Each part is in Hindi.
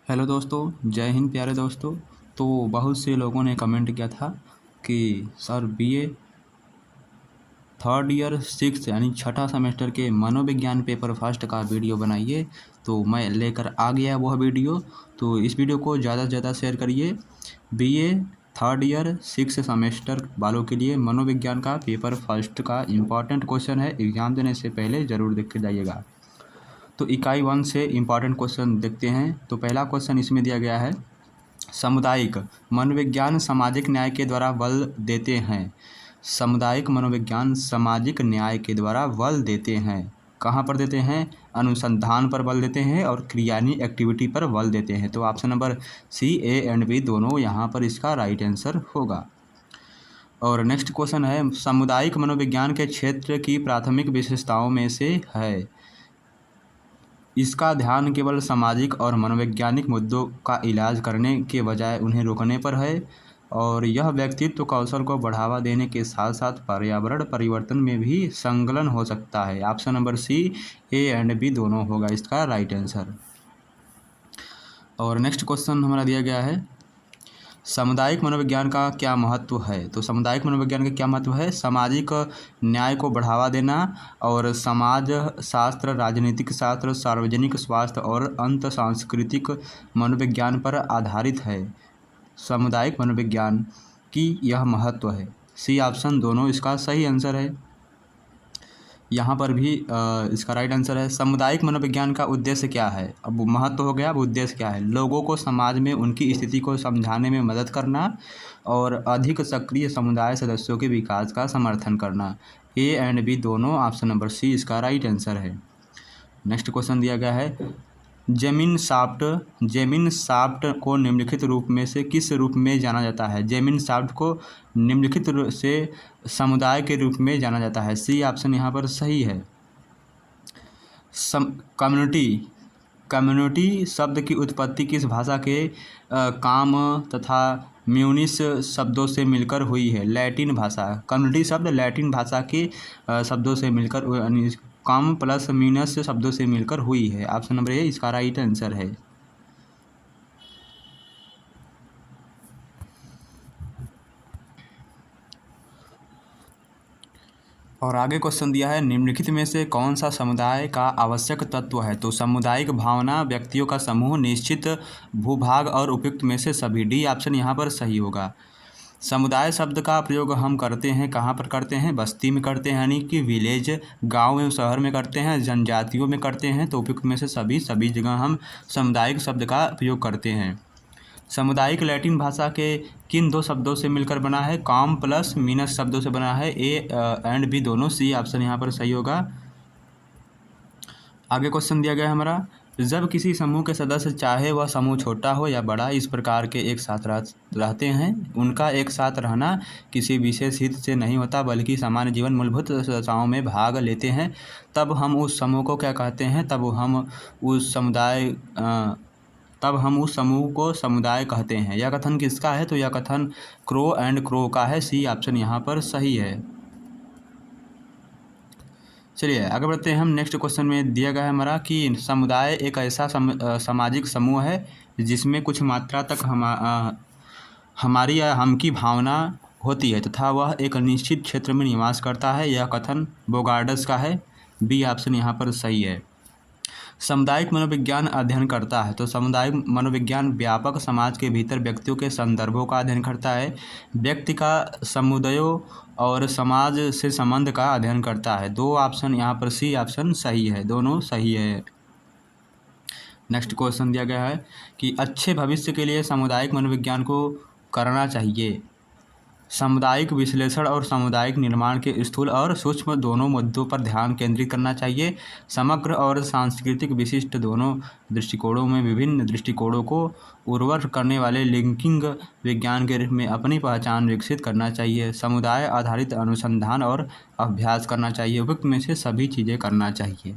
हेलो दोस्तों, जय हिंद प्यारे दोस्तों। तो बहुत से लोगों ने कमेंट किया था कि sir BA third year six यानी छठा सेमेस्टर के मनोविज्ञान पेपर फर्स्ट का वीडियो बनाइए। तो मैं लेकर आ गया वह वीडियो। तो इस वीडियो को ज़्यादा से ज़्यादा शेयर करिए। BA third year six semester वालों के लिए मनोविज्ञान का पेपर फर्स्ट का इम्पॉर्टेंट क्वेश्चन है। एग्ज़ाम देने से पहले ज़रूर देख के जाइएगा। तो इकाई 1 से इम्पॉर्टेंट क्वेश्चन देखते हैं। तो पहला क्वेश्चन इसमें दिया गया है, सामुदायिक मनोविज्ञान सामाजिक न्याय के द्वारा बल देते हैं। सामुदायिक मनोविज्ञान सामाजिक न्याय के द्वारा बल देते हैं। कहाँ पर देते हैं? अनुसंधान पर बल देते हैं और क्रियान्वित एक्टिविटी पर बल देते हैं। तो option number C, A and B दोनों यहाँ पर इसका राइट आंसर होगा। और नेक्स्ट क्वेश्चन है, सामुदायिक मनोविज्ञान के क्षेत्र की प्राथमिक विशेषताओं में से है। इसका ध्यान केवल सामाजिक और मनोवैज्ञानिक मुद्दों का इलाज करने के बजाय उन्हें रोकने पर है, और यह व्यक्तित्व कौशल को बढ़ावा देने के साथ साथ पर्यावरण परिवर्तन में भी संलग्न हो सकता है। Option number C, A and B दोनों होगा इसका राइट आंसर। और नेक्स्ट क्वेश्चन हमारा दिया गया है, सामुदायिक मनोविज्ञान का क्या महत्व है। तो सामुदायिक मनोविज्ञान का क्या महत्व है? सामाजिक न्याय को बढ़ावा देना और समाज शास्त्र, राजनीतिक शास्त्र, सार्वजनिक स्वास्थ्य और अंत सांस्कृतिक मनोविज्ञान पर आधारित है। सामुदायिक मनोविज्ञान की यह महत्व है। सी ऑप्शन दोनों इसका सही आंसर है। यहाँ पर भी इसका राइट आंसर है। सामुदायिक मनोविज्ञान का उद्देश्य क्या है? अब महत्व हो गया, अब उद्देश्य क्या है? लोगों को समाज में उनकी स्थिति को समझाने में मदद करना और अधिक सक्रिय समुदाय सदस्यों के विकास का समर्थन करना। ए एंड बी दोनों ऑप्शन नंबर सी इसका राइट आंसर है। नेक्स्ट क्वेश्चन दिया गया है, जेमिन शाफ्ट को निम्नलिखित रूप में से किस रूप में जाना जाता है? जेमिन शाफ्ट को निम्नलिखित से समुदाय के रूप में जाना जाता है। सी ऑप्शन यहाँ पर सही है। कम्युनिटी शब्द की उत्पत्ति किस भाषा के काम तथा म्यूनिस शब्दों से मिलकर हुई है? लैटिन भाषा। कम्युनिटी शब्द लैटिन भाषा के शब्दों से मिलकर कॉम प्लस म्यूनस शब्दों से मिलकर हुई है। ऑप्शन नंबर ए इसका राइट आंसर है। और आगे क्वेश्चन दिया है, निम्नलिखित में से कौन सा समुदाय का आवश्यक तत्व है? तो सामुदायिक भावना, व्यक्तियों का समूह, निश्चित भूभाग और उपयुक्त में से सभी। डी ऑप्शन यहाँ पर सही होगा। समुदाय शब्द का प्रयोग हम करते हैं, कहाँ पर करते हैं? बस्ती में करते हैं, यानी कि विलेज, गांव एवं शहर में करते हैं, जनजातियों में करते हैं। तो उपयुक्त में से सभी जगह हम सामुदायिक शब्द का प्रयोग करते हैं। सामुदायिक लैटिन भाषा के किन दो शब्दों से मिलकर बना है? कॉम प्लस मीनस शब्दों से बना है। ए एंड बी दोनों। सी ऑप्शन यहाँ पर सही होगा। आगे क्वेश्चन दिया गया है हमारा, जब किसी समूह के सदस्य, चाहे वह समूह छोटा हो या बड़ा, इस प्रकार के एक साथ रहते हैं, उनका एक साथ रहना किसी विशेष हित से नहीं होता बल्कि सामान्य जीवन मूलभूत दशाओं में भाग लेते हैं, तब हम उस समूह को क्या कहते हैं? तब हम उस समूह को समुदाय कहते हैं। यह कथन किसका है? तो यह कथन क्रो एंड क्रो का है। सी ऑप्शन यहाँ पर सही है। चलिए आगे बढ़ते हैं हम। नेक्स्ट क्वेश्चन में दिया गया है हमारा कि समुदाय एक ऐसा सामाजिक समूह है जिसमें कुछ मात्रा तक हमारी या हम की भावना होती है तथा वह एक निश्चित क्षेत्र में निवास करता है। यह कथन बोगार्डस का है। बी ऑप्शन यहाँ पर सही है। सामुदायिक मनोविज्ञान अध्ययन करता है। तो सामुदायिक मनोविज्ञान व्यापक समाज के भीतर व्यक्तियों के संदर्भों का अध्ययन करता है, व्यक्ति का समुदायों और समाज से संबंध का अध्ययन करता है। दो ऑप्शन यहाँ पर सी ऑप्शन सही है, दोनों सही है। नेक्स्ट क्वेश्चन दिया गया है कि अच्छे भविष्य के लिए सामुदायिक मनोविज्ञान को करना चाहिए। सामुदायिक विश्लेषण और सामुदायिक निर्माण के स्थूल और सूक्ष्म दोनों मुद्दों पर ध्यान केंद्रित करना चाहिए। समग्र और सांस्कृतिक विशिष्ट दोनों दृष्टिकोणों में विभिन्न दृष्टिकोणों को उर्वर करने वाले लिंकिंग विज्ञान के रूप में अपनी पहचान विकसित करना चाहिए। समुदाय आधारित अनुसंधान और अभ्यास करना चाहिए। उपयुक्त में से सभी चीज़ें करना चाहिए।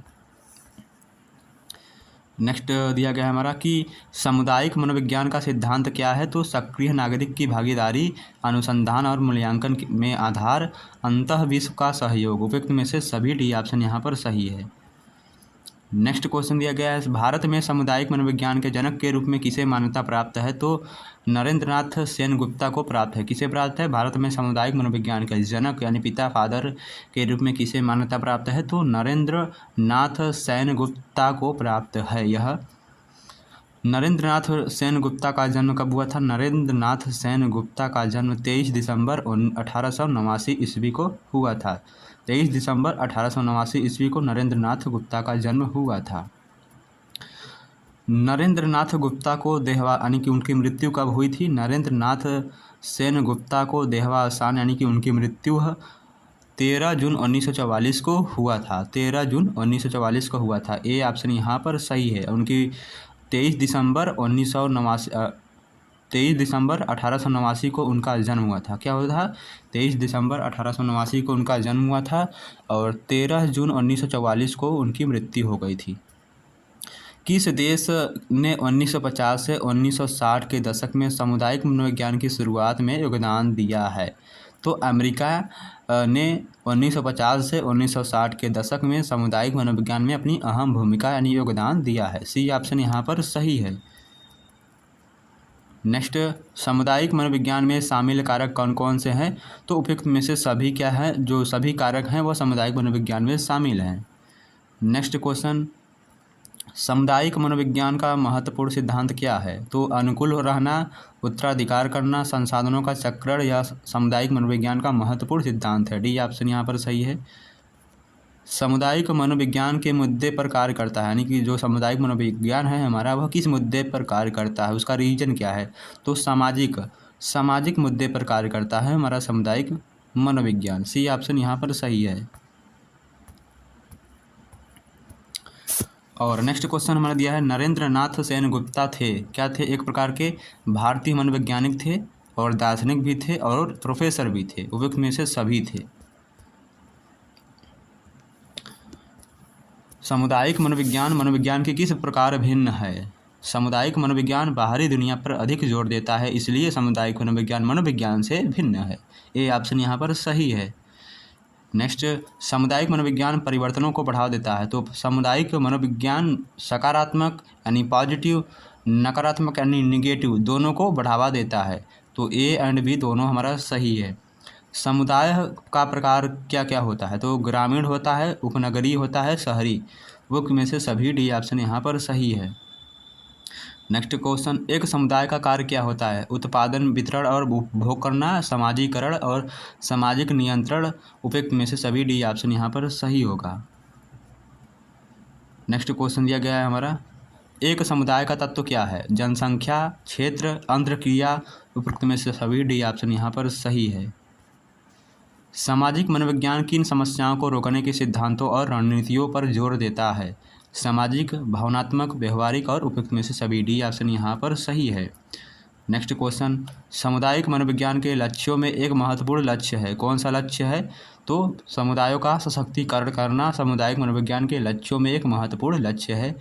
नेक्स्ट दिया गया है हमारा कि सामुदायिक मनोविज्ञान का सिद्धांत क्या है? तो सक्रिय नागरिक की भागीदारी, अनुसंधान और मूल्यांकन में आधार, अंतः विश्व का सहयोग। उपयुक्त में से सभी डी ऑप्शन यहाँ पर सही है। नेक्स्ट क्वेश्चन दिया गया है, भारत में सामुदायिक मनोविज्ञान के जनक के रूप में किसे मान्यता प्राप्त है? तो नरेंद्रनाथ सेनगुप्ता को प्राप्त है। किसे प्राप्त है? भारत में सामुदायिक मनोविज्ञान के जनक यानी पिता, फादर के रूप में किसे मान्यता प्राप्त है? तो नरेंद्रनाथ सेनगुप्ता को प्राप्त है। यह नरेंद्रनाथ सेनगुप्ता का जन्म कब हुआ था? नरेंद्रनाथ सेनगुप्ता का जन्म 23 दिसंबर 1889 ईस्वी को हुआ था। 23 दिसंबर 1889 ईस्वी को नरेंद्रनाथ गुप्ता का जन्म हुआ था। नरेंद्रनाथ गुप्ता को यानी कि उनकी मृत्यु कब हुई थी? नरेंद्रनाथ सेनगुप्ता को देहावसान यानी कि उनकी मृत्यु 13 जून 1944 को हुआ था। 13 जून 1944 को हुआ था। ए ऑप्शन यहाँ पर सही है। उनकी 23 दिसंबर 1889 को उनका जन्म हुआ था। क्या हुआ था? 23 दिसंबर 1889 को उनका जन्म हुआ था और 13 जून 1944 को उनकी मृत्यु हो गई थी। किस देश ने 1950 से 1960 के दशक में सामुदायिक मनोविज्ञान की शुरुआत में योगदान दिया है? तो अमेरिका ने 1950 से 1960 के दशक में सामुदायिक मनोविज्ञान में अपनी अहम भूमिका यानी योगदान दिया है। सी ऑप्शन यहाँ पर सही है। नेक्स्ट, सामुदायिक मनोविज्ञान में शामिल कारक कौन कौन से हैं? तो उपयुक्त में से सभी क्या है? जो सभी कारक हैं वह सामुदायिक मनोविज्ञान में शामिल हैं। नेक्स्ट क्वेश्चन, सामुदायिक मनोविज्ञान का महत्वपूर्ण सिद्धांत क्या है? तो अनुकूल रहना, उत्तराधिकार करना, संसाधनों का चक्रण या सामुदायिक मनोविज्ञान का महत्वपूर्ण सिद्धांत है। डी ऑप्शन यहाँ पर सही है। सामुदायिक मनोविज्ञान के मुद्दे पर कार्य करता है, यानी कि जो सामुदायिक मनोविज्ञान है हमारा वह किस मुद्दे पर कार्य करता है, उसका रीजन क्या है? तो सामाजिक मुद्दे पर कार्य करता है हमारा सामुदायिक मनोविज्ञान। सी ऑप्शन यहाँ पर सही है। और नेक्स्ट क्वेश्चन हमारा दिया है, नरेंद्रनाथ सेनगुप्ता थे, क्या थे? एक प्रकार के भारतीय मनोवैज्ञानिक थे और दार्शनिक भी थे और प्रोफेसर भी थे। उपयुक्त में से सभी थे। सामुदायिक मनोविज्ञान के किस प्रकार भिन्न है? सामुदायिक मनोविज्ञान बाहरी दुनिया पर अधिक जोर देता है, इसलिए सामुदायिक मनोविज्ञान से भिन्न है। ए ऑप्शन यहाँ पर सही है। नेक्स्ट, सामुदायिक मनोविज्ञान परिवर्तनों को बढ़ावा देता है। तो सामुदायिक मनोविज्ञान सकारात्मक यानी पॉजिटिव, नकारात्मक यानी निगेटिव दोनों को बढ़ावा देता है। तो ए एंड बी दोनों हमारा सही है। समुदाय का प्रकार क्या क्या होता है? तो ग्रामीण होता है, उपनगरीय होता है, शहरी। वो में से सभी डी ऑप्शन यहाँ पर सही है। नेक्स्ट क्वेश्चन, एक समुदाय का कार्य क्या होता है? उत्पादन, वितरण और उपभोग करना, समाजीकरण और सामाजिक नियंत्रण। उपयुक्त में से सभी डी ऑप्शन यहाँ पर सही होगा। नेक्स्ट क्वेश्चन दिया गया है हमारा, एक समुदाय का तत्व क्या है? जनसंख्या, क्षेत्र, अंतरक्रिया। उपयुक्त में से सभी डी ऑप्शन यहाँ पर सही है। सामाजिक मनोविज्ञान किन समस्याओं को रोकने के सिद्धांतों और रणनीतियों पर जोर देता है? सामाजिक, भावनात्मक, व्यवहारिक और उपयुक्त में से सभी डी ऑप्शन यहाँ पर सही है। नेक्स्ट क्वेश्चन, सामुदायिक मनोविज्ञान के लक्ष्यों में एक महत्वपूर्ण लक्ष्य है। कौन सा लक्ष्य है? तो समुदायों का सशक्तिकरण करना सामुदायिक मनोविज्ञान के लक्ष्यों में एक महत्वपूर्ण लक्ष्य है,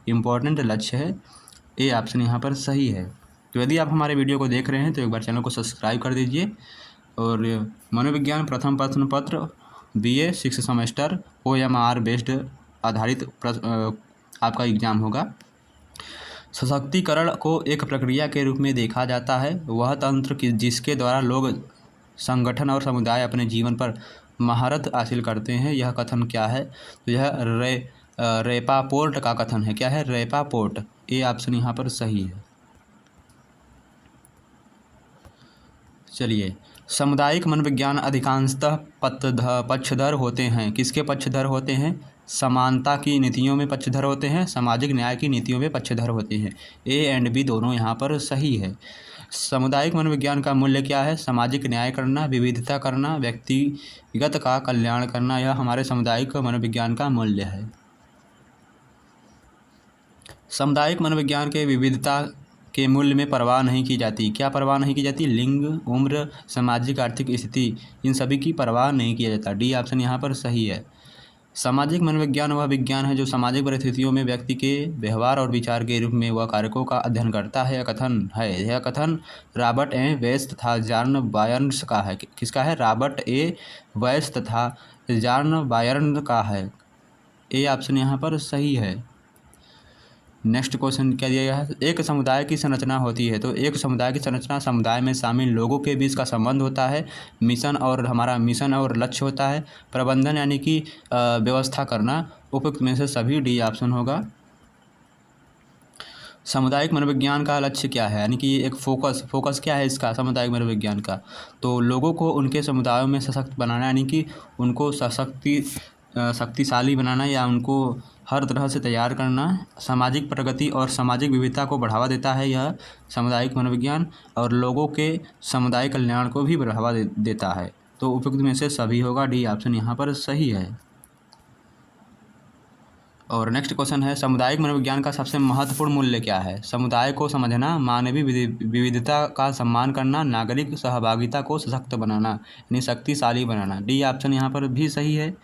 इम्पोर्टेंट लक्ष्य है। ए ऑप्शन यहाँ पर सही है। तो यदि आप हमारे वीडियो को देख रहे हैं तो एक बार चैनल को सब्सक्राइब कर दीजिए। और मनोविज्ञान प्रथम प्रश्न पत्र BA 6 सेमेस्टर OMR बेस्ड आधारित आपका एग्ज़ाम होगा। सशक्तिकरण को एक प्रक्रिया के रूप में देखा जाता है वह तंत्र जिसके द्वारा लोग, संगठन और समुदाय अपने जीवन पर महारत हासिल करते हैं। यह कथन क्या है? तो यह रेपापोर्ट का कथन है। क्या है? रेपापोर्ट। ए ऑप्शन यहाँ पर सही है। चलिए, सामुदायिक मनोविज्ञान अधिकांशतः पक्षधर होते हैं। किसके पक्षधर होते हैं? समानता की नीतियों में पक्षधर होते हैं, सामाजिक न्याय की नीतियों में पक्षधर होते हैं। ए एंड बी दोनों यहाँ पर सही है। सामुदायिक मनोविज्ञान का मूल्य क्या है? सामाजिक न्याय करना, विविधता करना, व्यक्तिगत का कल्याण करना। यह हमारे सामुदायिक मनोविज्ञान का मूल्य है। सामुदायिक मनोविज्ञान के विविधता के मूल्य में परवाह नहीं की जाती। क्या परवाह नहीं की जाती? लिंग, उम्र, सामाजिक आर्थिक स्थिति, इन सभी की परवाह नहीं किया जाता। डी ऑप्शन यहाँ पर सही है। सामाजिक मनोविज्ञान वह विज्ञान है जो सामाजिक परिस्थितियों में व्यक्ति के व्यवहार और विचार के रूप में वह कारकों का अध्ययन करता है। यह कथन रॉबर्ट ए वेस तथा जॉन बायर्न्स का है। किसका है? रॉबर्ट ए वेस तथा जॉन बायर्न का है। ए ऑप्शन यहाँ पर सही है। नेक्स्ट क्वेश्चन क्या दिया गया है, एक समुदाय की संरचना होती है। तो एक समुदाय की संरचना समुदाय में शामिल लोगों के बीच का संबंध होता है। मिशन और हमारा मिशन और लक्ष्य होता है। प्रबंधन यानी कि व्यवस्था करना। उपयुक्त में से सभी डी ऑप्शन होगा। सामुदायिक मनोविज्ञान का लक्ष्य क्या है, यानी कि एक फोकस क्या है इसका सामुदायिक मनोविज्ञान का, तो लोगों को उनके समुदायों में सशक्त बनाना, यानी कि उनको शक्तिशाली बनाना या उनको हर तरह से तैयार करना। सामाजिक प्रगति और सामाजिक विविधता को बढ़ावा देता है यह सामुदायिक मनोविज्ञान, और लोगों के सामुदायिक कल्याण को भी बढ़ावा देता है। तो उपयुक्त में से सभी होगा, डी ऑप्शन यहाँ पर सही है। और नेक्स्ट क्वेश्चन है, सामुदायिक मनोविज्ञान का सबसे महत्वपूर्ण मूल्य क्या है। समुदाय को समझना, मानवीय विविधता का सम्मान करना, नागरिक सहभागिता को सशक्त बनाना यानी शक्तिशाली बनाना। डी ऑप्शन यहाँ पर भी सही है।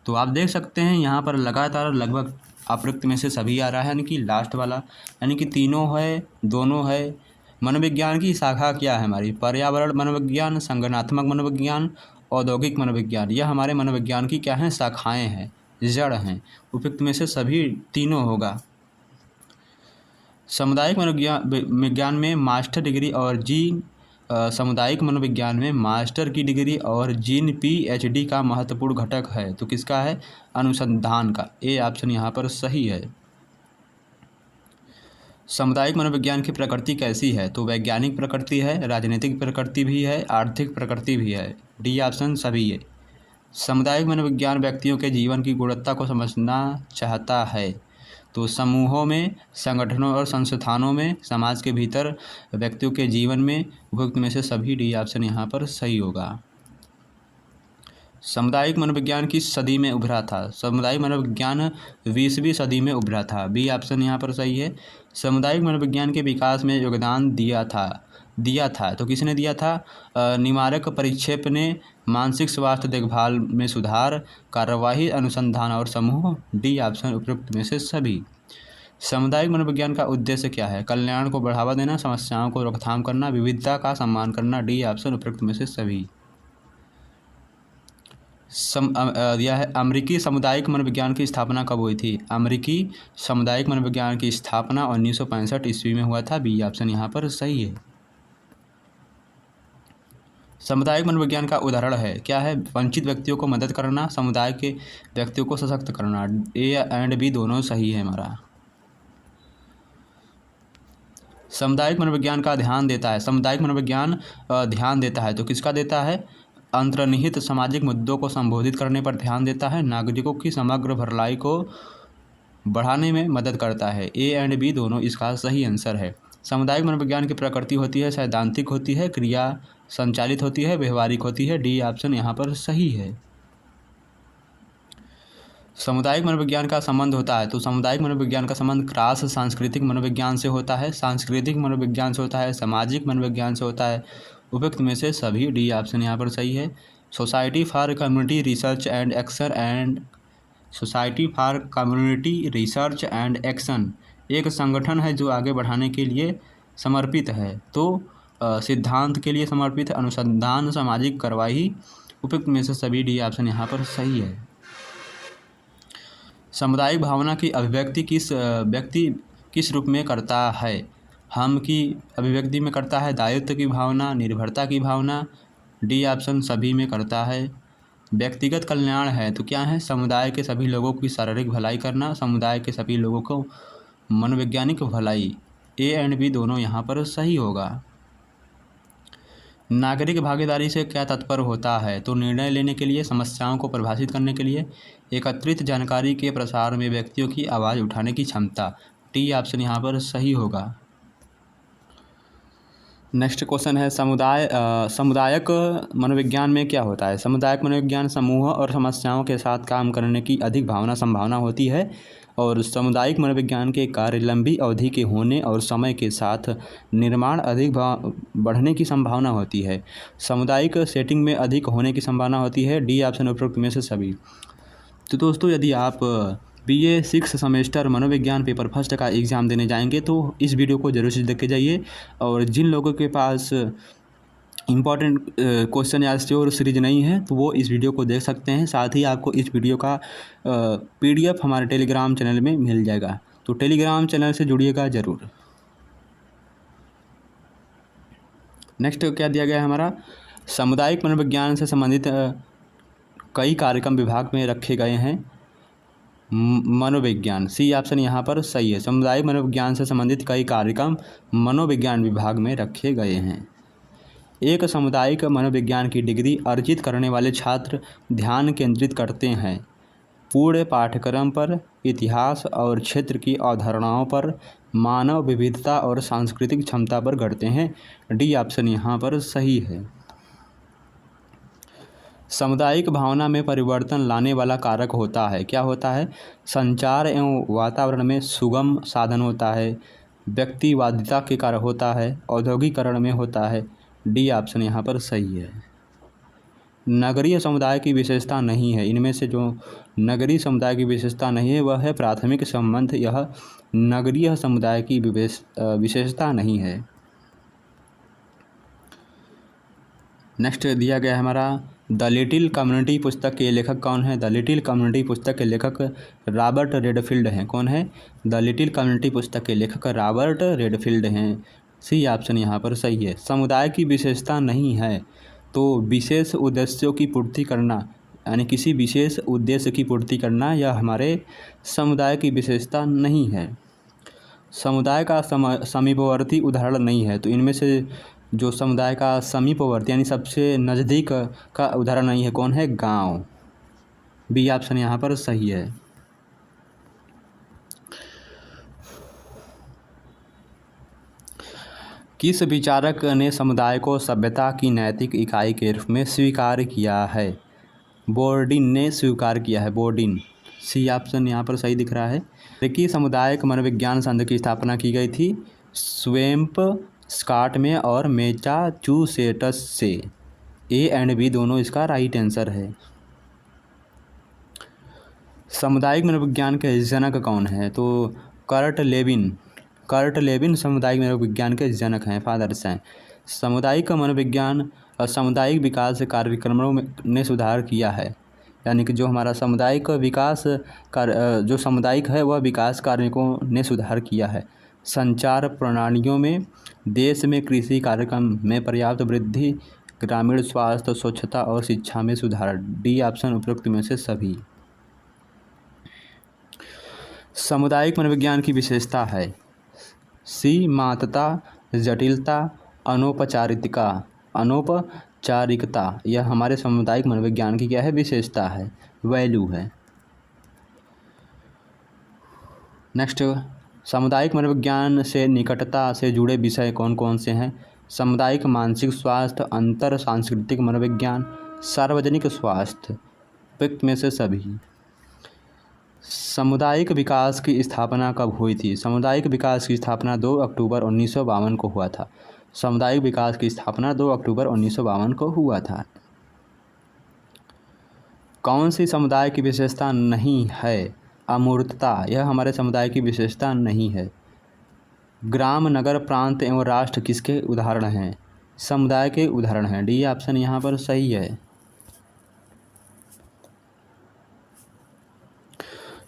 तो आप देख सकते हैं यहाँ पर लगातार लगभग अप्रयुक्त में से सभी आ रहा है, यानी कि लास्ट वाला, यानी कि तीनों है, दोनों है। मनोविज्ञान की शाखा क्या है हमारी, पर्यावरण मनोविज्ञान, संगठनात्मक मनोविज्ञान, औद्योगिक मनोविज्ञान। यह हमारे मनोविज्ञान की क्या हैं, शाखाएँ हैं, जड़ हैं। उपयुक्त में से सभी तीनों होगा। सामुदायिक मनोविज्ञान में मास्टर डिग्री और सामुदायिक मनोविज्ञान में मास्टर की डिग्री और जीन PhD का महत्वपूर्ण घटक है। तो किसका है, अनुसंधान का। ए ऑप्शन यहाँ पर सही है। सामुदायिक मनोविज्ञान की प्रकृति कैसी है, तो वैज्ञानिक प्रकृति है, राजनीतिक प्रकृति भी है, आर्थिक प्रकृति भी है। डी ऑप्शन सभी है। सामुदायिक मनोविज्ञान व्यक्तियों के जीवन की गुणवत्ता को समझना चाहता है। तो समूहों में, संगठनों और संस्थानों में, समाज के भीतर, व्यक्तियों के जीवन में। उपयुक्त में से सभी डी ऑप्शन यहाँ पर सही होगा। सामुदायिक मनोविज्ञान किस सदी में उभरा था। सामुदायिक मनोविज्ञान 20वीं सदी में उभरा था। बी ऑप्शन यहाँ पर सही है। सामुदायिक मनोविज्ञान के विकास में योगदान दिया था। तो किसने दिया था, निवारक परिक्षेप ने, मानसिक स्वास्थ्य देखभाल में सुधार, कार्यवाही, अनुसंधान और समूह। डी ऑप्शन उपयुक्त में से सभी। सामुदायिक मनोविज्ञान का उद्देश्य क्या है, कल्याण को बढ़ावा देना, समस्याओं को रोकथाम करना, विविधता का सम्मान करना। डी ऑप्शन उपयुक्त में से सभी। यह है, अमेरिकी सामुदायिक मनोविज्ञान की स्थापना कब हुई थी। अमेरिकी सामुदायिक मनोविज्ञान की स्थापना 1965 ईस्वी में हुआ था। बी ऑप्शन यहाँ पर सही है। सामुदायिक मनोविज्ञान का उदाहरण है, क्या है, वंचित व्यक्तियों को मदद करना, समुदाय के व्यक्तियों को सशक्त करना। ए एंड बी दोनों सही है हमारा। सामुदायिक मनोविज्ञान का ध्यान देता है। सामुदायिक मनोविज्ञान ध्यान देता है, तो किसका देता है, अंतर्निहित सामाजिक मुद्दों को संबोधित करने पर ध्यान देता है, नागरिकों की समग्र भलाई को बढ़ाने में मदद करता है। ए एंड बी दोनों इसका सही आंसर है। सामुदायिक मनोविज्ञान की प्रकृति होती है, सैद्धांतिक होती है, क्रिया संचालित होती है, व्यवहारिक होती है। डी ऑप्शन यहाँ पर सही है। सामुदायिक मनोविज्ञान का संबंध होता है, तो सामुदायिक मनोविज्ञान का संबंध क्रॉस सांस्कृतिक मनोविज्ञान से होता है, सांस्कृतिक मनोविज्ञान से होता है, सामाजिक मनोविज्ञान से होता है। उपयुक्त में से सभी डी ऑप्शन यहाँ पर सही है। Society for community research and action एक संगठन है जो आगे बढ़ाने के लिए समर्पित है, तो सिद्धांत के लिए समर्पित, अनुसंधान, सामाजिक कार्रवाई। उपयुक्त में से सभी डी ऑप्शन यहाँ पर सही है। सामुदायिक भावना की अभिव्यक्ति व्यक्ति किस रूप में करता है। हम की अभिव्यक्ति में करता है, दायित्व की भावना, निर्भरता की भावना। डी ऑप्शन सभी में करता है। व्यक्तिगत कल्याण है, तो क्या है, समुदाय के सभी लोगों की शारीरिक भलाई करना, समुदाय के सभी लोगों को मनोवैज्ञानिक भलाई। ए एंड बी दोनों यहाँ पर सही होगा। नागरिक भागीदारी से क्या तात्पर्य होता है, तो निर्णय लेने के लिए, समस्याओं को परिभाषित करने के लिए, एकत्रित जानकारी के प्रसार में व्यक्तियों की आवाज़ उठाने की क्षमता। टी ऑप्शन यहाँ पर सही होगा। नेक्स्ट क्वेश्चन है, सामुदायिक मनोविज्ञान में क्या होता है। सामुदायिक मनोविज्ञान समूह और समस्याओं के साथ काम करने की अधिक संभावना होती है, और सामुदायिक मनोविज्ञान के कार्य लंबी अवधि के होने और समय के साथ निर्माण अधिक बढ़ने की संभावना होती है। सामुदायिक सेटिंग में अधिक होने की संभावना होती है। डी ऑप्शन उपयुक्त में से सभी। तो दोस्तों, यदि आप BA 6 सेमेस्टर मनोविज्ञान पेपर फर्स्ट का एग्ज़ाम देने जाएंगे तो इस वीडियो को जरूर से देख के जाइए। और जिन लोगों के पास इम्पॉर्टेंट क्वेश्चन या श्योर सीरीज नहीं है तो वो इस वीडियो को देख सकते हैं। साथ ही आपको इस वीडियो का PDF हमारे टेलीग्राम चैनल में मिल जाएगा, तो टेलीग्राम चैनल से जुड़िएगा ज़रूर। नेक्स्ट क्या दिया गया है हमारा, सामुदायिक मनोविज्ञान से संबंधित कई कार्यक्रम विभाग में रखे गए हैं। मनोविज्ञान, सी ऑप्शन यहाँ पर सही है। सामुदायिक मनोविज्ञान से संबंधित कई कार्यक्रम मनोविज्ञान विभाग में रखे गए हैं। एक सामुदायिक मनोविज्ञान की डिग्री अर्जित करने वाले छात्र ध्यान केंद्रित करते हैं पूर्ण पाठ्यक्रम पर, इतिहास और क्षेत्र की अवधारणाओं पर, मानव विविधता और सांस्कृतिक क्षमता पर गढ़ते हैं। डी ऑप्शन यहाँ पर सही है। सामुदायिक भावना में परिवर्तन लाने वाला कारक होता है, क्या होता है, संचार एवं वातावरण में सुगम साधन होता है, व्यक्तिवादिता के कारण होता है, औद्योगिकरण में होता है। डी ऑप्शन यहाँ पर सही है। नगरीय समुदाय की विशेषता नहीं है, इनमें से जो नगरीय समुदाय की विशेषता नहीं है वह है प्राथमिक संबंध, यह नगरीय समुदाय की विशेषता नहीं है। नेक्स्ट दिया गया है हमारा, द लिटिल कम्युनिटी पुस्तक के लेखक कौन है। द लिटिल कम्युनिटी पुस्तक के लेखक रॉबर्ट रेडफील्ड हैं। कौन है, द लिटिल कम्युनिटी पुस्तक के लेखक रॉबर्ट रेडफील्ड हैं। सी ऑप्शन यहाँ पर सही है। समुदाय की विशेषता नहीं है तो विशेष उद्देश्यों की पूर्ति करना, यानी किसी विशेष उद्देश्य की पूर्ति करना, यह हमारे समुदाय की विशेषता नहीं है। समुदाय का समीपवर्ती उदाहरण नहीं है, तो इनमें से जो समुदाय का समीपवर्ती यानी सबसे नज़दीक का उदाहरण नहीं है, कौन है, गांव। बी ऑप्शन यहाँ पर सही है। किस विचारक ने समुदाय को सभ्यता की नैतिक इकाई के रूप में स्वीकार किया है। बोर्डिन ने स्वीकार किया है, बोर्डिन। सी ऑप्शन यहाँ पर सही दिख रहा है। अमेरिकी सामुदायिक मनोविज्ञान संघ की स्थापना की गई थी स्वैम्प स्कॉट में और मैसाचुसेट्स से। ए एंड बी दोनों इसका राइट आंसर है। सामुदायिक मनोविज्ञान के जनक कौन है, तो कर्ट लेविन। कर्ट लेविन सामुदायिक मनोविज्ञान के जनक हैं, फादर्स हैं। सामुदायिक मनोविज्ञान और सामुदायिक विकास कार्यक्रमों में ने सुधार किया है, यानी कि जो हमारा सामुदायिक विकास जो सामुदायिक है वह विकास कार्यों ने सुधार किया है। संचार प्रणालियों में, देश में कृषि कार्यक्रम में पर्याप्त वृद्धि, ग्रामीण स्वास्थ्य, स्वच्छता और शिक्षा में सुधार। डी ऑप्शन उपरोक्त में से सभी। सामुदायिक मनोविज्ञान की विशेषता है सीमांतता, जटिलता, अनौपचारिकता, यह हमारे सामुदायिक मनोविज्ञान की क्या है, विशेषता है, वैल्यू है। नेक्स्ट, सामुदायिक मनोविज्ञान से निकटता से जुड़े विषय कौन कौन से हैं। सामुदायिक मानसिक स्वास्थ्य, अंतर सांस्कृतिक मनोविज्ञान, सार्वजनिक स्वास्थ्य, उपयुक्त में से सभी। सामुदायिक विकास की स्थापना कब हुई थी। सामुदायिक विकास की स्थापना 2 अक्टूबर 1952 को हुआ था। सामुदायिक विकास की स्थापना 2 अक्टूबर 1952 को हुआ था। कौन सी समुदाय की विशेषता नहीं है, अमूर्तता, यह हमारे समुदाय की विशेषता नहीं है। ग्राम, नगर, प्रांत एवं राष्ट्र किसके उदाहरण हैं, समुदाय के उदाहरण हैं। डी ऑप्शन यहाँ पर सही है।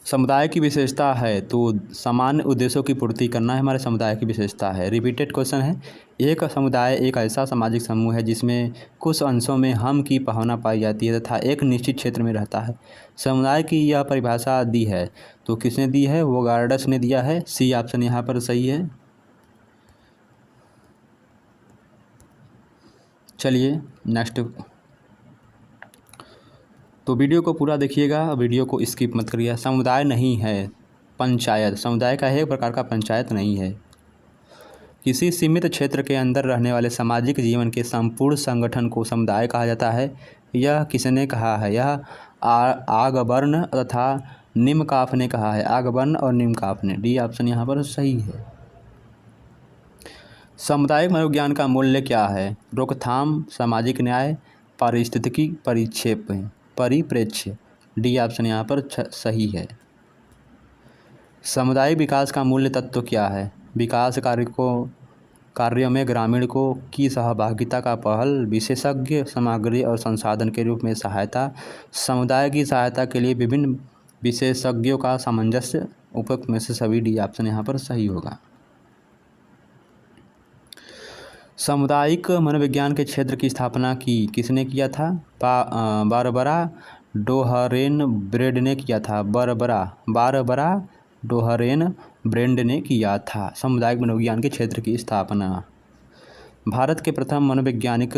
समुदाय की विशेषता है तो सामान्य उद्देश्यों की पूर्ति करना है हमारे समुदाय की विशेषता है। रिपीटेड क्वेश्चन है, एक समुदाय एक ऐसा सामाजिक समूह है जिसमें कुछ अंशों में हम की भावना पाई जाती है तथा एक निश्चित क्षेत्र में रहता है। समुदाय की यह परिभाषा दी है तो किसने दी है, वो गार्डस ने दिया है। सी ऑप्शन यहाँ पर सही है। चलिए नेक्स्ट, तो वीडियो को पूरा देखिएगा, वीडियो को स्किप मत करिए। समुदाय नहीं है पंचायत, समुदाय का एक प्रकार का पंचायत नहीं है। किसी सीमित क्षेत्र के अंदर रहने वाले सामाजिक जीवन के संपूर्ण संगठन को समुदाय कहा जाता है। यह किसने कहा है, यह आगबर्न तथा निम्काफ ने कहा है, आगबर्न और निम्काफ ने। डी ऑप्शन यहाँ पर सही है। सामुदायिक मनोविज्ञान का मूल्य क्या है, रोकथाम, सामाजिक न्याय, पारिस्थितिकी परिप्रेक्ष्य। डी ऑप्शन यहाँ पर सही है। सामुदायिक विकास का मूल्य तत्व क्या है, विकास कार्य को कार्यों में ग्रामीण को की सहभागिता का पहल, विशेषज्ञ सामग्री और संसाधन के रूप में सहायता, समुदाय की सहायता के लिए विभिन्न विशेषज्ञों का सामंजस्य। उपयुक्त में से सभी डी ऑप्शन यहाँ पर सही होगा। सामुदायिक मनोविज्ञान के क्षेत्र की स्थापना किसने किया था? बारबरा डोहरेन ब्रेड ने किया था। बारबरा डोहरेन ब्रेंड ने किया था सामुदायिक मनोविज्ञान के क्षेत्र की स्थापना। भारत के प्रथम मनोवैज्ञानिक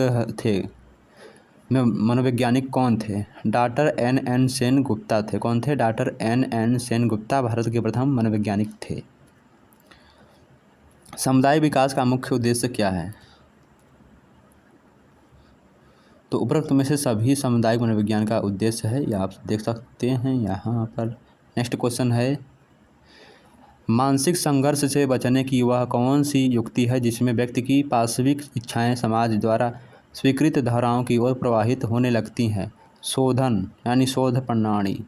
कौन थे? डॉक्टर एन सेन गुप्ता थे। कौन थे? डॉक्टर एन सेन गुप्ता भारत के प्रथम मनोवैज्ञानिक थे। समुदाय विकास का मुख्य उद्देश्य क्या है? तो उपरोक्त में से सभी सामुदायिक मनोविज्ञान का उद्देश्य है, यह आप देख सकते हैं यहाँ पर। नेक्स्ट क्वेश्चन है, मानसिक संघर्ष से बचने की वह कौन सी युक्ति है जिसमें व्यक्ति की पाशविक इच्छाएं समाज द्वारा स्वीकृत धाराओं की ओर प्रवाहित होने लगती हैं? शोधन यानी शोध प्रणाली।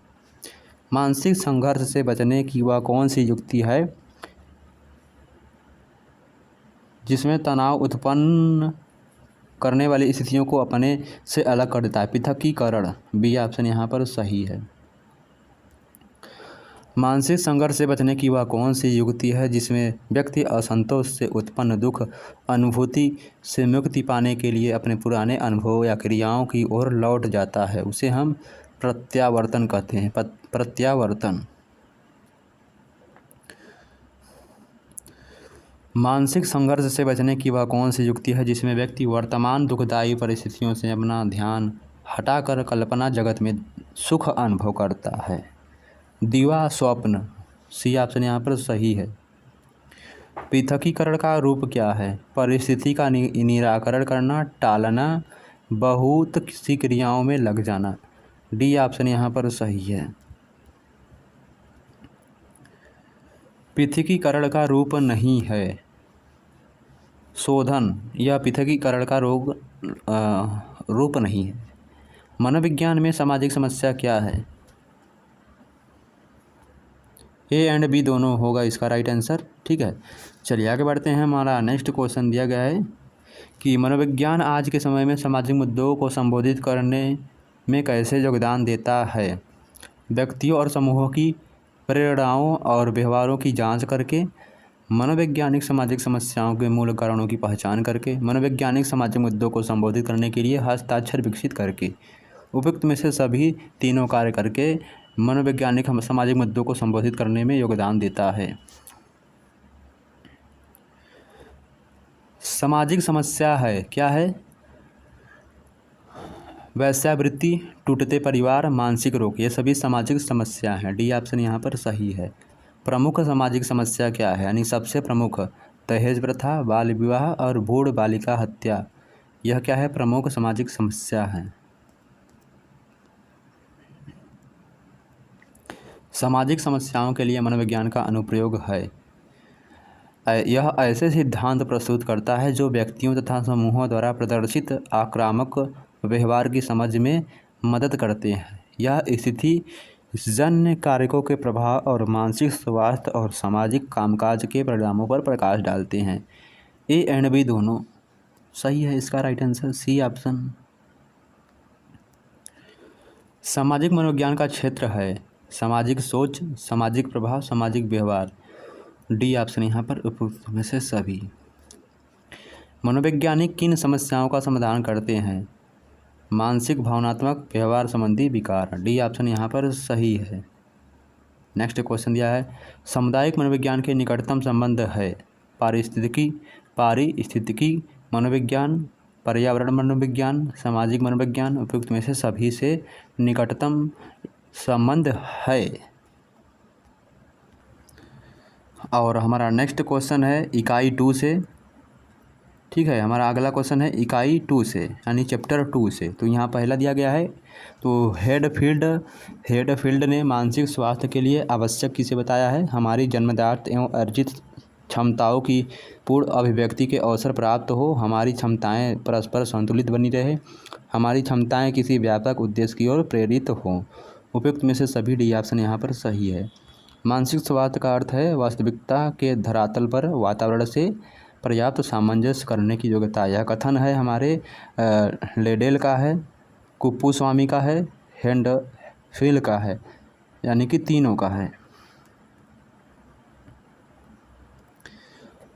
मानसिक संघर्ष से बचने की वह कौन सी युक्ति है जिसमें तनाव उत्पन्न करने वाली स्थितियों को अपने से अलग कर देता है? पृथकीकरण। बी ऑप्शन यहाँ पर सही है। मानसिक संघर्ष से बचने की वह कौन सी युक्ति है जिसमें व्यक्ति असंतोष से उत्पन्न दुख अनुभूति से मुक्ति पाने के लिए अपने पुराने अनुभव या क्रियाओं की ओर लौट जाता है? उसे हम प्रत्यावर्तन कहते हैं। प्रत्यावर्तन। मानसिक संघर्ष से बचने की वह कौन सी युक्ति है जिसमें व्यक्ति वर्तमान दुखदायी परिस्थितियों से अपना ध्यान हटाकर कल्पना जगत में सुख अनुभव करता है? दिवा स्वप्न। सी ऑप्शन यहाँ पर सही है। पृथकीकरण का रूप क्या है? परिस्थिति का निराकरण करना, टालना, बहुत सी क्रियाओं में लग जाना। डी ऑप्शन यहाँ पर सही है। पृथकीकरण का रूप नहीं है। शोधन यह पृथकीकरण का रूप नहीं है। मनोविज्ञान में सामाजिक समस्या क्या है? ए एंड बी दोनों होगा इसका राइट आंसर। ठीक है, चलिए आगे बढ़ते हैं। हमारा नेक्स्ट क्वेश्चन दिया गया है कि मनोविज्ञान आज के समय में सामाजिक मुद्दों को संबोधित करने में कैसे योगदान देता है? व्यक्तियों और समूहों की प्रेरणाओं और व्यवहारों की जांच करके, मनोवैज्ञानिक सामाजिक समस्याओं के मूल कारणों की पहचान करके, मनोवैज्ञानिक सामाजिक मुद्दों को संबोधित करने के लिए हस्ताक्षर विकसित करके। उपयुक्त में से सभी तीनों कार्य करके मनोवैज्ञानिक सामाजिक मुद्दों को संबोधित करने में योगदान देता है। सामाजिक समस्या है क्या है? वैश्यावृत्ति, टूटते परिवार, मानसिक रोग, ये सभी सामाजिक समस्या हैं। डी ऑप्शन यहाँ पर सही है। प्रमुख सामाजिक समस्या क्या है? यानी सबसे प्रमुख दहेज प्रथा, बाल विवाह और भ्रूण बालिका हत्या, यह क्या है? प्रमुख सामाजिक समस्या है। सामाजिक समस्याओं के लिए मनोविज्ञान का अनुप्रयोग है। यह ऐसे सिद्धांत प्रस्तुत करता है जो व्यक्तियों तथा समूहों द्वारा प्रदर्शित आक्रामक व्यवहार की समझ में मदद करते हैं। यह स्थिति जन्य कारकों के प्रभाव और मानसिक स्वास्थ्य और सामाजिक कामकाज के परिणामों पर प्रकाश डालते हैं। ए एंड बी दोनों सही है, इसका राइट आंसर सी ऑप्शन। सामाजिक मनोविज्ञान का क्षेत्र है सामाजिक सोच, सामाजिक प्रभाव, सामाजिक व्यवहार। डी ऑप्शन यहाँ पर उपयुक्त में से सभी। मनोवैज्ञानिक किन समस्याओं का समाधान करते हैं? मानसिक, भावनात्मक, व्यवहार संबंधी विकार। डी ऑप्शन यहाँ पर सही है। नेक्स्ट क्वेश्चन दिया है, सामुदायिक मनोविज्ञान के निकटतम संबंध है पारिस्थितिकी मनोविज्ञान, पर्यावरण मनोविज्ञान, सामाजिक मनोविज्ञान। उपयुक्त में से सभी से निकटतम संबंध है। और हमारा नेक्स्ट क्वेश्चन है इकाई 2 से। ठीक है, हमारा अगला क्वेश्चन है इकाई 2 से यानी चैप्टर 2 से। तो यहाँ पहला दिया गया है, तो हेडफील्ड ने मानसिक स्वास्थ्य के लिए आवश्यक किसे बताया है? हमारी जन्मजात एवं अर्जित क्षमताओं की पूर्ण अभिव्यक्ति के अवसर प्राप्त हो, हमारी क्षमताएं परस्पर संतुलित बनी रहे, हमारी क्षमताएं किसी व्यापक उद्देश्य की ओर प्रेरित हों। उपयुक्त में से सभी डी ऑप्शन यहाँ पर सही है। मानसिक स्वास्थ्य का अर्थ है वास्तविकता के धरातल पर वातावरण से पर्याप्त सामंजस्य करने की योग्यता। यह कथन है हमारे लेडेल का है, कुप्पुस्वामी का है, हेंडफील्ड का है, यानी कि तीनों का है।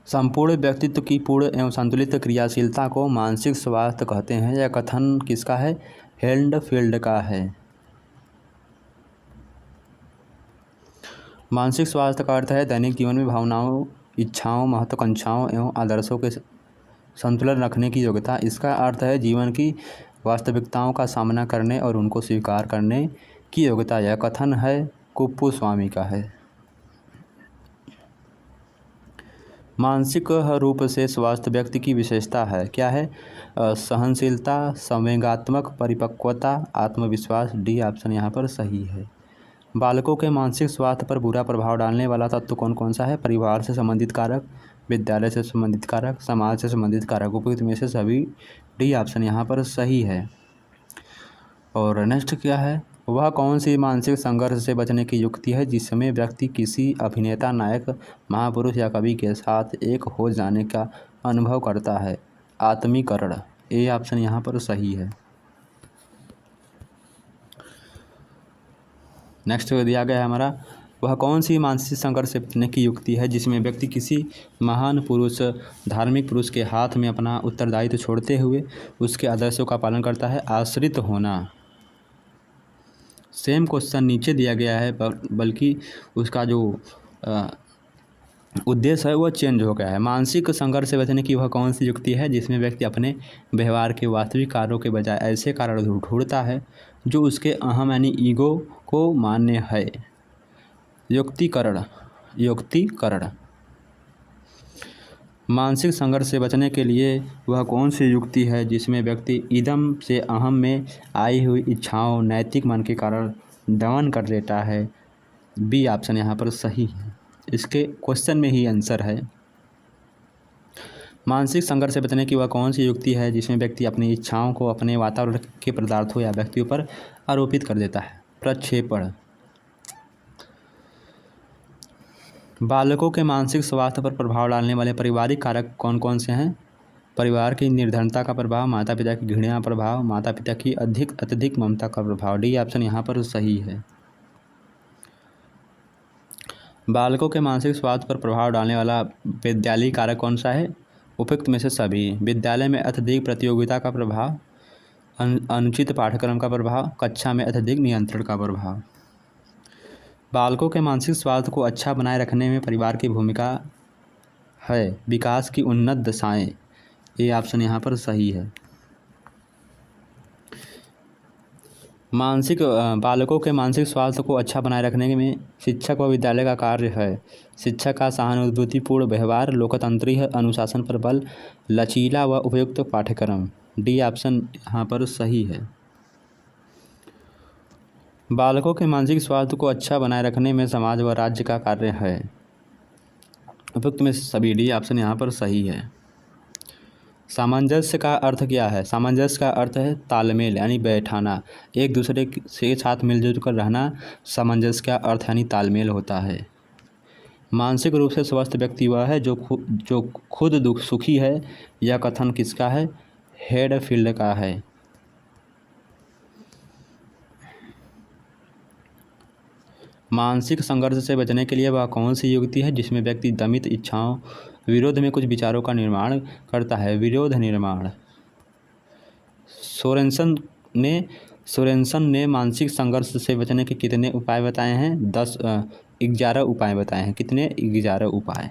संपूर्ण व्यक्तित्व की पूर्ण एवं संतुलित क्रियाशीलता को मानसिक स्वास्थ्य कहते हैं। यह कथन किसका है? हेंडफील्ड का है। मानसिक स्वास्थ्य का अर्थ है दैनिक जीवन में भावनाओं, इच्छाओं, महत्वाकांक्षाओं एवं आदर्शों के संतुलन रखने की योग्यता। इसका अर्थ है जीवन की वास्तविकताओं का सामना करने और उनको स्वीकार करने की योग्यता। यह कथन है कुप्पुस्वामी का है। मानसिक रूप से स्वस्थ व्यक्ति की विशेषता है, क्या है? सहनशीलता, संवेगात्मक परिपक्वता, आत्मविश्वास। डी ऑप्शन यहाँ पर सही है। बालकों के मानसिक स्वास्थ्य पर बुरा प्रभाव डालने वाला तत्व कौन कौन सा है? परिवार से संबंधित कारक, विद्यालय से संबंधित कारक, समाज से संबंधित कारक। उपयुक्त में से सभी डी ऑप्शन यहाँ पर सही है। और नेक्स्ट क्या है? वह कौन सी मानसिक संघर्ष से बचने की युक्ति है जिसमें व्यक्ति किसी अभिनेता, नायक, महापुरुष या कवि के साथ एक हो जाने का अनुभव करता है? आत्मीकरण। ए ऑप्शन यहाँ पर सही है। नेक्स्ट दिया गया है हमारा, वह कौन सी मानसिक संघर्ष से बचने की युक्ति है जिसमें व्यक्ति किसी महान पुरुष, धार्मिक पुरुष के हाथ में अपना उत्तरदायित्व छोड़ते हुए उसके आदर्शों का पालन करता है? आश्रित होना। सेम क्वेश्चन नीचे दिया गया है बल्कि उसका जो उद्देश्य है वह चेंज हो गया है। मानसिक संघर्ष से बचने की वह कौन सी युक्ति है जिसमें व्यक्ति अपने व्यवहार के वास्तविक कार्यों के बजाय ऐसे कारण ढूंढता है जो उसके अहम यानी ईगो को मान्य है? युक्तिकरण। युक्तिकरण। मानसिक संघर्ष से बचने के लिए वह कौन सी युक्ति है जिसमें व्यक्ति इदम से अहम में आई हुई इच्छाओं, नैतिक मन के कारण दमन कर लेता है? बी ऑप्शन यहाँ पर सही है। इसके क्वेश्चन में ही आंसर है। मानसिक संघर्ष से बचने की वह कौन सी युक्ति है जिसमें व्यक्ति अपनी इच्छाओं को अपने वातावरण के पदार्थों या व्यक्तियों पर आरोपित कर देता है? प्रक्षेपण। बालकों के मानसिक स्वास्थ्य पर प्रभाव डालने वाले पारिवारिक कारक कौन कौन से हैं? परिवार की निर्धनता का प्रभाव, माता पिता की घृणा प्रभाव, माता पिता की अत्यधिक ममता का प्रभाव। डी ऑप्शन यहाँ पर सही है। बालकों के मानसिक स्वास्थ्य पर प्रभाव डालने वाला विद्यालयी कारक कौन सा है? उपयुक्त में से सभी। विद्यालय में अत्यधिक प्रतियोगिता का प्रभाव, अनुचित पाठ्यक्रम का प्रभाव, कक्षा में अत्यधिक नियंत्रण का प्रभाव। बालकों के मानसिक स्वास्थ्य को अच्छा बनाए रखने में परिवार की भूमिका है। विकास की उन्नत दशाएं। ये ऑप्शन यहाँ पर सही है। बालकों के मानसिक स्वास्थ्य को अच्छा बनाए रखने में शिक्षक व विद्यालय का कार्य है। शिक्षक का सहानुभूतिपूर्ण व्यवहार, लोकतंत्री अनुशासन पर बल, लचीला व उपयुक्त पाठ्यक्रम। डी ऑप्शन यहाँ पर सही है। बालकों के मानसिक स्वास्थ्य को अच्छा बनाए रखने में समाज व राज्य का कार्य है। उपयुक्त में सभी। डी ऑप्शन यहाँ पर सही है। सामंजस्य का अर्थ क्या है? सामंजस्य का अर्थ है तालमेल यानी बैठाना, एक दूसरे के साथ मिलजुल कर रहना। सामंजस्य का अर्थ यानी तालमेल होता है। मानसिक रूप से स्वस्थ व्यक्ति वह है जो खुद सुखी है। यह कथन किसका है? हेडफील्ड का है। मानसिक संघर्ष से बचने के लिए वह कौन सी युक्ति है जिसमें व्यक्ति दमित इच्छाओं विरोध में कुछ विचारों का निर्माण करता है? विरोध निर्माण। सोरेनसन ने मानसिक संघर्ष से बचने के कितने उपाय बताए हैं? 11 उपाय बताए हैं। कितने? 11 उपाय।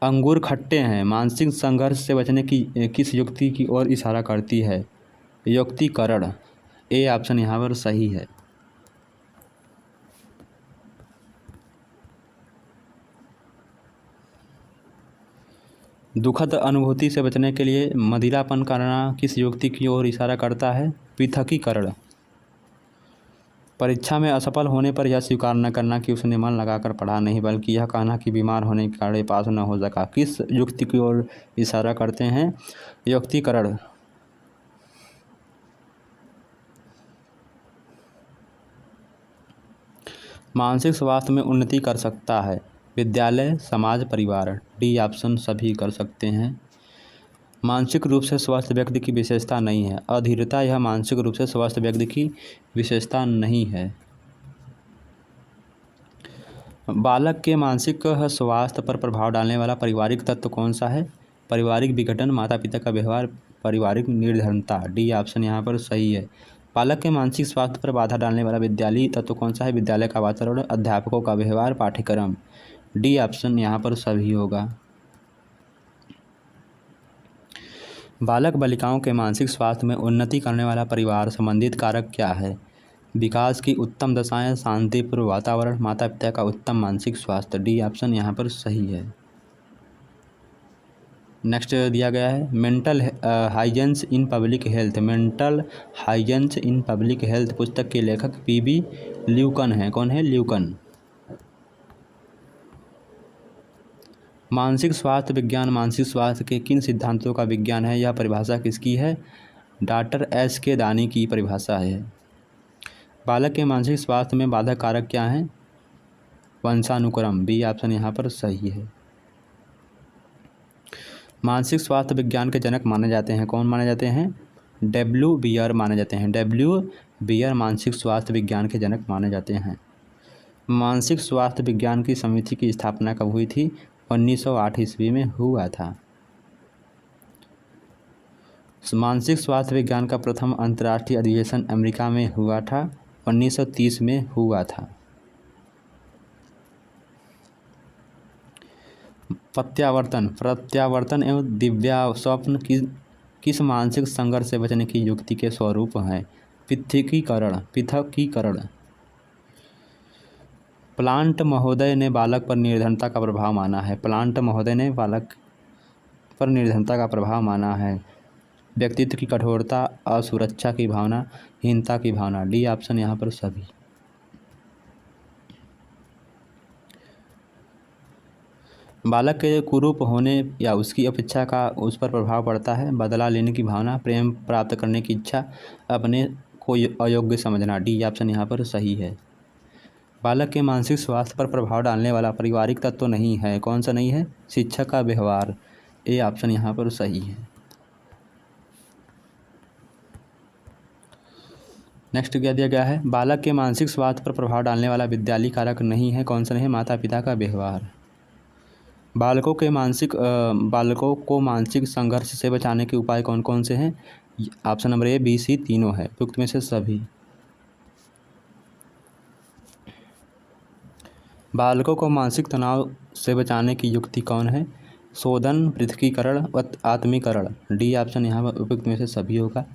अंगूर खट्टे हैं मानसिक संघर्ष से बचने की किस युक्ति की ओर इशारा करती है? युक्तिकरण। ए ऑप्शन यहाँ पर सही है। दुखद अनुभूति से बचने के लिए मदिरापन करना किस युक्ति की ओर इशारा करता है? पृथकीकरण। परीक्षा में असफल होने पर यह स्वीकार न करना कि उसने मन लगाकर पढ़ा नहीं, बल्कि यह कहना कि बीमार होने के कारण पास न हो सका, किस युक्ति की ओर इशारा करते हैं? युक्तिकरण। मानसिक स्वास्थ्य में उन्नति कर सकता है। विद्यालय, समाज, परिवार। डी ऑप्शन सभी कर सकते हैं। मानसिक रूप से स्वस्थ व्यक्ति की विशेषता नहीं है। अधीरता यह मानसिक रूप से स्वस्थ व्यक्ति की विशेषता नहीं है। बालक के मानसिक स्वास्थ्य पर प्रभाव डालने वाला पारिवारिक तत्व कौन सा है? पारिवारिक विघटन, माता पिता का व्यवहार, पारिवारिक निर्धनता। डी ऑप्शन यहाँ पर सही है। बालक के मानसिक स्वास्थ्य पर बाधा डालने वाला विद्यालय तत्व कौन सा है? विद्यालय का वातावरण, अध्यापकों का व्यवहार, पाठ्यक्रम। डी ऑप्शन यहाँ पर सभी होगा। बालक बालिकाओं के मानसिक स्वास्थ्य में उन्नति करने वाला परिवार संबंधित कारक क्या है? विकास की उत्तम दशाएं, शांतिपूर्ण वातावरण, माता पिता का उत्तम मानसिक स्वास्थ्य। डी ऑप्शन यहाँ पर सही है। नेक्स्ट दिया गया है mental Huygens in public health. Mental Huygens in public health पुस्तक के लेखक पीबी ल्यूकन हैं। कौन है? ल्यूकन। मानसिक स्वास्थ्य विज्ञान मानसिक स्वास्थ्य के किन सिद्धांतों का विज्ञान है? यह परिभाषा किसकी है? डॉक्टर एस के दानी की परिभाषा है। बालक के मानसिक स्वास्थ्य में बाधक कारक क्या हैं? वंशानुक्रम। बी ऑप्शन यहाँ पर सही है। मानसिक स्वास्थ्य विज्ञान के जनक माने जाते हैं। कौन माने जाते हैं? डब्ल्यू बियर माने जाते हैं। डब्ल्यू बियर मानसिक स्वास्थ्य विज्ञान के जनक माने जाते हैं। मानसिक स्वास्थ्य विज्ञान की समिति की स्थापना कब हुई थी? 1908 ईस्वी में हुआ था। मानसिक स्वास्थ्य विज्ञान का प्रथम अंतर्राष्ट्रीय अधिवेशन अमेरिका में हुआ था। 1930 में हुआ था। प्रत्यावर्तन एवं दिव्या स्वप्न किस मानसिक संघर्ष से बचने की युक्ति के स्वरूप हैं? पृथकीकरण। प्लांट महोदय ने बालक पर निर्धनता का प्रभाव माना है। प्लांट महोदय ने बालक पर निर्धनता का प्रभाव माना है। व्यक्तित्व की कठोरता, असुरक्षा की भावना, हीनता की भावना। डी ऑप्शन यहाँ पर सभी। बालक के कुरूप होने या उसकी अपेक्षा का उस पर प्रभाव पड़ता है। बदला लेने की भावना, प्रेम प्राप्त करने की इच्छा, अपने को अयोग्य समझना। डी ऑप्शन यहाँ पर सही है। बालक के मानसिक स्वास्थ्य पर प्रभाव डालने वाला पारिवारिक तत्व तो नहीं है। कौन सा नहीं है? शिक्षक का व्यवहार। ए ऑप्शन यहाँ पर सही है। नेक्स्ट क्या दिया गया है? बालक के मानसिक स्वास्थ्य पर प्रभाव डालने वाला विद्यालय कारक नहीं है। कौन सा नहीं है? माता पिता का व्यवहार। बालकों को मानसिक संघर्ष से बचाने के उपाय कौन कौन से हैं? ऑप्शन नंबर ए, बी, सी तीनों है। उपयुक्त में से सभी। बालकों को मानसिक तनाव से बचाने की युक्ति कौन है? शोधन, पृथकीकरण व आत्मीकरण। डी ऑप्शन यहाँ पर उपयुक्त में से सभी होगा।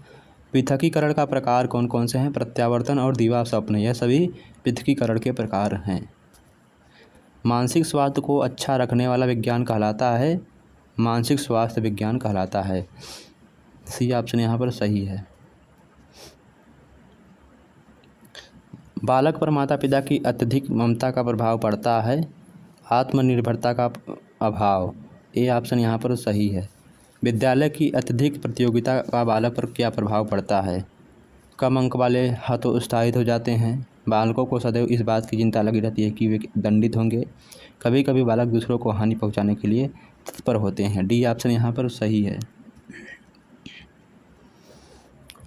पृथकीकरण का प्रकार कौन कौन से हैं? प्रत्यावर्तन और दिवा स्वप्न। यह सभी पृथकीकरण के प्रकार हैं। मानसिक स्वास्थ्य को अच्छा रखने वाला विज्ञान कहलाता है? मानसिक स्वास्थ्य विज्ञान कहलाता है। सी ऑप्शन यहाँ पर सही है। बालक पर माता पिता की अत्यधिक ममता का प्रभाव पड़ता है। आत्मनिर्भरता का अभाव। ए ऑप्शन यहाँ पर सही है। विद्यालय की अत्यधिक प्रतियोगिता का बालक पर क्या प्रभाव पड़ता है? कम अंक वाले हतोत्साहित हो जाते हैं। बालकों को सदैव इस बात की चिंता लगी रहती है कि वे दंडित होंगे। कभी कभी बालक दूसरों को हानि पहुंचाने के लिए तत्पर होते हैं। डी ऑप्शन यहाँ पर सही है।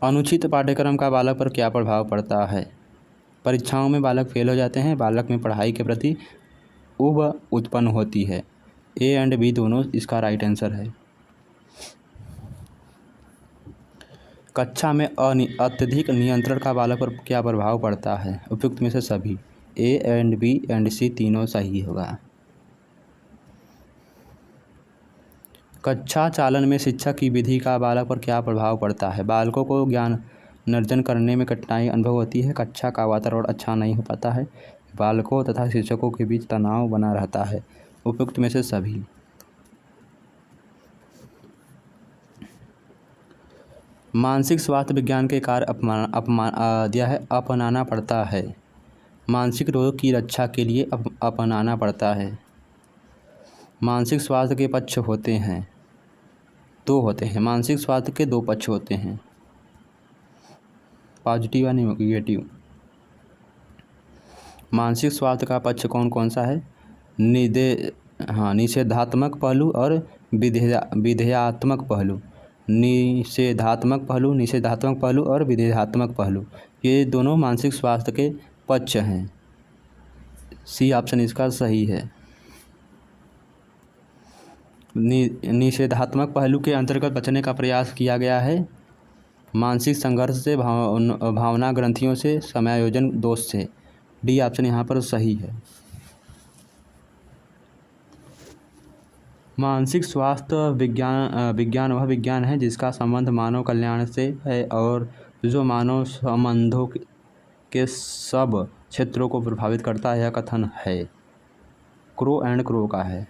अनुचित पाठ्यक्रम का बालक पर क्या प्रभाव पड़ता है? परीक्षाओं में बालक फेल हो जाते हैं। बालक में पढ़ाई के प्रति ऊब उत्पन्न होती है। ए एंड बी दोनों इसका राइट आंसर है। कक्षा में अत्यधिक नियंत्रण का बालक पर क्या प्रभाव पड़ता है? उपयुक्त में से सभी। ए एंड बी एंड सी तीनों सही होगा। कक्षा चालन में शिक्षा की विधि का बालक पर क्या प्रभाव पड़ता है? बालकों को ज्ञान अर्जन करने में कठिनाई अनुभव होती है। कक्षा का वातावरण अच्छा नहीं हो पाता है। बालकों तथा शिक्षकों के बीच तनाव बना रहता है। उपयुक्त में से सभी। मानसिक स्वास्थ्य विज्ञान के कार्य अपनाना पड़ता है। मानसिक रोग की रक्षा के लिए अपनाना पड़ता है। मानसिक स्वास्थ्य के पक्ष होते हैं, दो होते हैं। मानसिक स्वास्थ्य के दो पक्ष होते हैं, पॉजिटिव और नेगेटिव। मानसिक स्वास्थ्य का पक्ष कौन कौन सा है? निषेधात्मक पहलू और विधेयात्मक पहलू। निषेधात्मक पहलू और विधेयात्मक पहलू, ये दोनों मानसिक स्वास्थ्य के पक्ष हैं। सी ऑप्शन इसका सही है। निषेधात्मक पहलू के अंतर्गत बचने का प्रयास किया गया है मानसिक संघर्ष से, भावना ग्रंथियों से, समायोजन दोष से। डी ऑप्शन यहाँ पर सही है। मानसिक स्वास्थ्य विज्ञान वह विज्ञान है जिसका संबंध मानव कल्याण से है और जो मानव संबंधों के सब क्षेत्रों को प्रभावित करता है। यह कथन है क्रो एंड क्रो का है।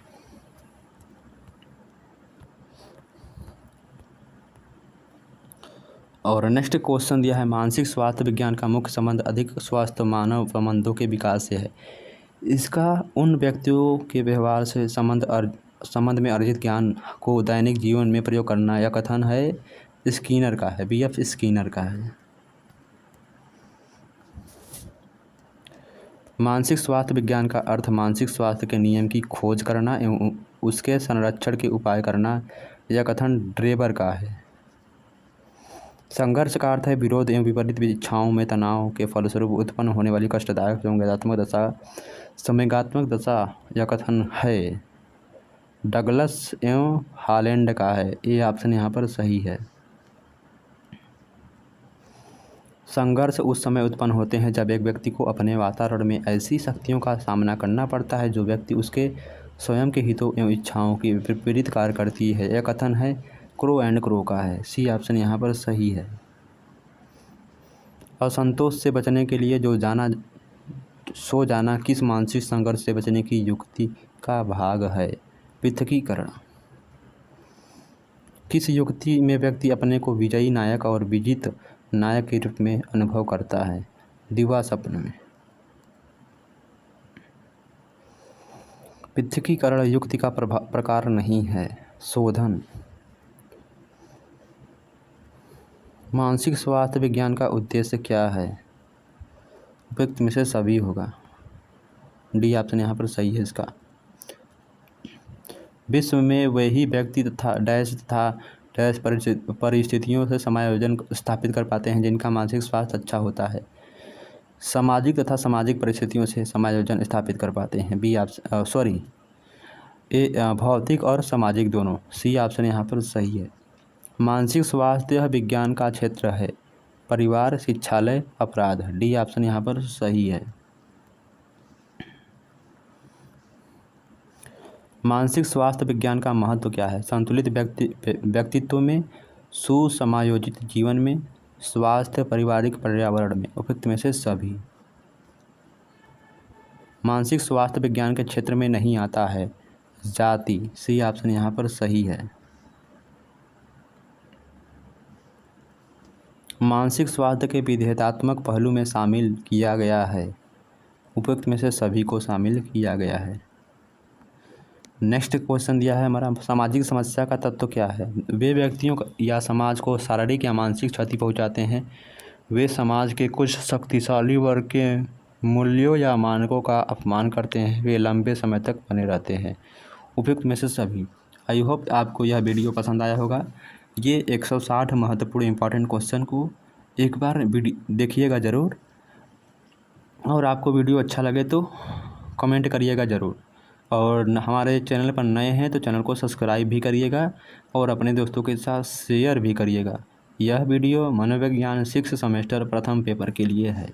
और नेक्स्ट क्वेश्चन दिया है, मानसिक स्वास्थ्य विज्ञान का मुख्य संबंध अधिक स्वस्थ मानव संबंधों के विकास से है। इसका उन व्यक्तियों के व्यवहार से संबंध में अर्जित ज्ञान को दैनिक जीवन में प्रयोग करना। यह कथन है स्किनर का है, बीएफ स्किनर का है। मानसिक स्वास्थ्य विज्ञान का अर्थ मानसिक स्वास्थ्य के नियम की खोज करना एवं उसके संरक्षण के उपाय करना। यह कथन ड्रेबर का है। संघर्ष का अर्थ है विरोध एवं विपरीत इच्छाओं में तनाव के फलस्वरूप उत्पन्न होने वाली कष्टदायक संवेगात्मक दशा। यह कथन है डगलस एवं हॉलैंड का है। ये ऑप्शन यहाँ पर सही है। संघर्ष उस समय उत्पन्न होते हैं जब एक व्यक्ति को अपने वातावरण में ऐसी शक्तियों का सामना करना पड़ता है जो व्यक्ति उसके स्वयं के हितों एवं इच्छाओं के विपरीत कार्य करती है। यह कथन है क्रो एंड क्रो का है। सी ऑप्शन यहाँ पर सही है। असंतोष से बचने के लिए सो जाना किस मानसिक संघर्ष से बचने की युक्ति का भाग है? पृथकीकरण। किस युक्ति में व्यक्ति अपने को विजयी नायक और विजित नायक के रूप में अनुभव करता है? दिवा स्वप्न में। पृथकीकरण युक्ति का प्रकार नहीं है। शोधन। मानसिक स्वास्थ्य विज्ञान का उद्देश्य क्या है? उपयुक्त में से सभी होगा। डी ऑप्शन यहाँ पर सही है इसका। विश्व में वही व्यक्ति तथा डैश परिस्थितियों से समायोजन स्थापित कर पाते हैं जिनका मानसिक स्वास्थ्य अच्छा होता है। सामाजिक तथा सामाजिक परिस्थितियों से समायोजन स्थापित कर पाते हैं। बी ऑप्शन भौतिक और सामाजिक दोनों। सी ऑप्शन यहाँ पर सही है। मानसिक स्वास्थ्य विज्ञान का क्षेत्र है परिवार, शिक्षालय, अपराध। डी ऑप्शन यहाँ पर सही है। मानसिक स्वास्थ्य विज्ञान का महत्व क्या है? संतुलित व्यक्तित्व में, सुसमायोजित जीवन में, स्वास्थ्य, पारिवारिक पर्यावरण में। उपयुक्त में से सभी। मानसिक स्वास्थ्य विज्ञान के क्षेत्र में नहीं आता है जाति। सी ऑप्शन यहाँ पर सही है। मानसिक स्वास्थ्य के विधेयतात्मक पहलू में शामिल किया गया है। उपयुक्त में से सभी को शामिल किया गया है। नेक्स्ट क्वेश्चन दिया है हमारा, सामाजिक समस्या का तत्व क्या है? वे व्यक्तियों या समाज को शारीरिक या मानसिक क्षति पहुंचाते हैं। वे समाज के कुछ शक्तिशाली वर्ग के मूल्यों या मानकों का अपमान करते हैं। वे लंबे समय तक बने रहते हैं। उपयुक्त में से सभी। आई होप आपको यह वीडियो पसंद आया होगा। ये 160 महत्वपूर्ण इंपॉर्टेंट क्वेश्चन को एक बार देखिएगा ज़रूर, और आपको वीडियो अच्छा लगे तो कमेंट करिएगा ज़रूर। और हमारे चैनल पर नए हैं तो चैनल को सब्सक्राइब भी करिएगा और अपने दोस्तों के साथ शेयर भी करिएगा। यह वीडियो मनोविज्ञान 6 सेमेस्टर प्रथम पेपर के लिए है।